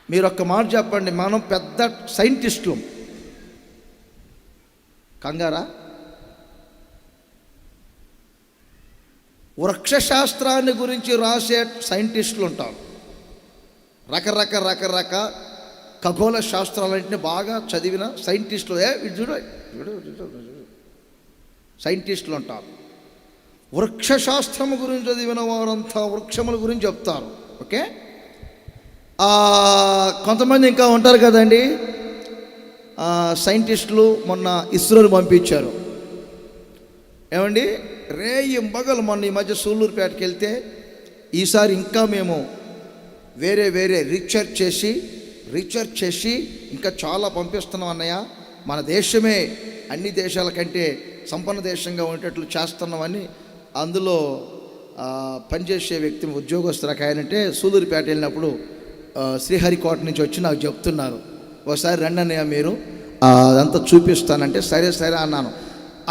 మీరు ఒక్క మాట చెప్పండి, మనం పెద్ద సైంటిస్టులు కంగారా? వృక్షశాస్త్రాన్ని గురించి రాసే సైంటిస్టులు ఉంటారు. రకరక ఖగోళ శాస్త్రాలన్నింటినీ బాగా చదివిన సైంటిస్టులు సైంటిస్టులు ఉంటారు. వృక్షశాస్త్రము గురించి చదివిన వారంతా వృక్షముల గురించి చెప్తారు. ఓకే, కొంతమంది ఇంకా ఉంటారు కదండి సైంటిస్టులు. మొన్న ఇస్రోని పంపించారు. ఏమండి, రేయింబగలు మొన్న ఈ మధ్య సూళ్ళూరుపేటకి వెళ్తే, ఈసారి ఇంకా మేము వేరే రీసెర్చ్ చేసి ఇంకా చాలా పంపిస్తున్నాం అన్నయ్య. మన దేశమే అన్ని దేశాల కంటే సంపన్న దేశంగా ఉండేటట్లు చేస్తున్నామని అందులో పనిచేసే వ్యక్తి ఉద్యోగస్తులకు ఆయనంటే సూళ్ళూరుపేట వెళ్ళినప్పుడు శ్రీహరికోట నుంచి వచ్చి నాకు చెప్తున్నారు, ఒకసారి రండి అన్నయ్య మీరు అదంతా చూపిస్తానంటే సరే అన్నాను.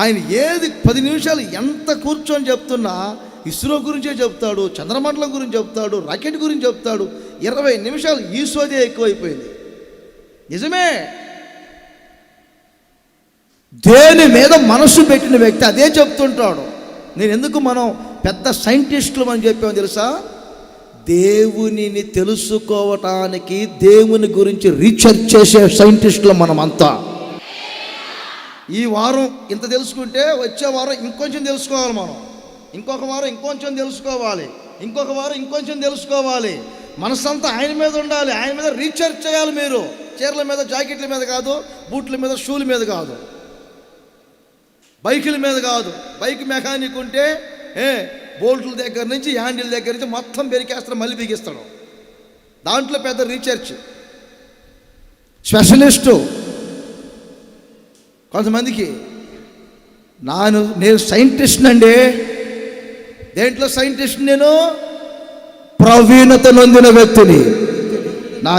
ఆయన ఏది 10 నిమిషాలు ఎంత కూర్చొని చెప్తున్నా ఇస్రో గురించే చెప్తాడు, చంద్రమండలం గురించి చెప్తాడు, రాకెట్ గురించి చెప్తాడు. 20 నిమిషాలు ఈ సోదే ఎక్కువైపోయింది. నిజమే, దేని మీద మనసు పెట్టిన వ్యక్తి అదే చెప్తుంటాడు. నేను ఎందుకు మనం పెద్ద సైంటిస్టులు అని చెప్పాము తెలుసా? దేవునిని తెలుసుకోవటానికి, దేవుని గురించి రీసెర్చ్ చేసే సైంటిస్టులు మనం అంతా. ఈ వారం ఇంత తెలుసుకుంటే వచ్చే వారం ఇంకొంచెం తెలుసుకోవాలి మనం, ఇంకొక వారం ఇంకొంచెం తెలుసుకోవాలి, ఇంకొక వారం ఇంకొంచెం తెలుసుకోవాలి. మనసంతా ఆయన మీద ఉండాలి, ఆయన మీద రీసెర్చ్ చేయాలి. మీరు చీరల మీద, జాకెట్ల మీద కాదు, బూట్ల మీద, షూల మీద కాదు, బైకుల మీద కాదు. బైక్ మెకానిక్ ఉంటే బోల్ట్ల దగ్గర నుంచి హ్యాండిల్ దగ్గర నుంచి మొత్తం బెరికేస్తాడు, మళ్ళీ బిగిస్తాడు. దాంట్లో పెద్ద రీసెర్చ్ స్పెషలిస్టు. కొంతమందికి నేను సైంటిస్ట్ అండి. దేంట్లో సైంటిస్ట్? నేను ప్రవీణత నొందిన వ్యక్తిని. నా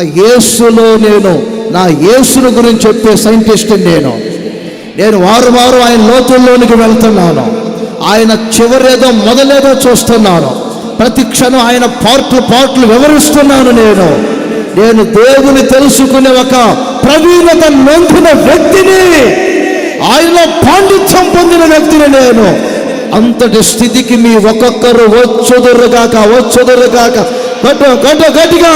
యేసును గురించి చెప్పే సైంటిస్ట్ నేను వారం ఆయన లోతుల్లోనికి వెళ్తున్నాను. ఆయన చివరేదో మొదలేదో చూస్తున్నాను. ప్రతి క్షణం ఆయన పార్ట్లు వివరిస్తున్నాను. నేను దేవుని తెలుసుకునే ఒక ప్రవీణత నొందిన వ్యక్తిని, ఆయనలో పాండిత్యం పొందిన వ్యక్తిని నేను. అంతటి స్థితికి మీ ఒక్కొక్కరు వచ్చుదురుగాక. గట్టిగా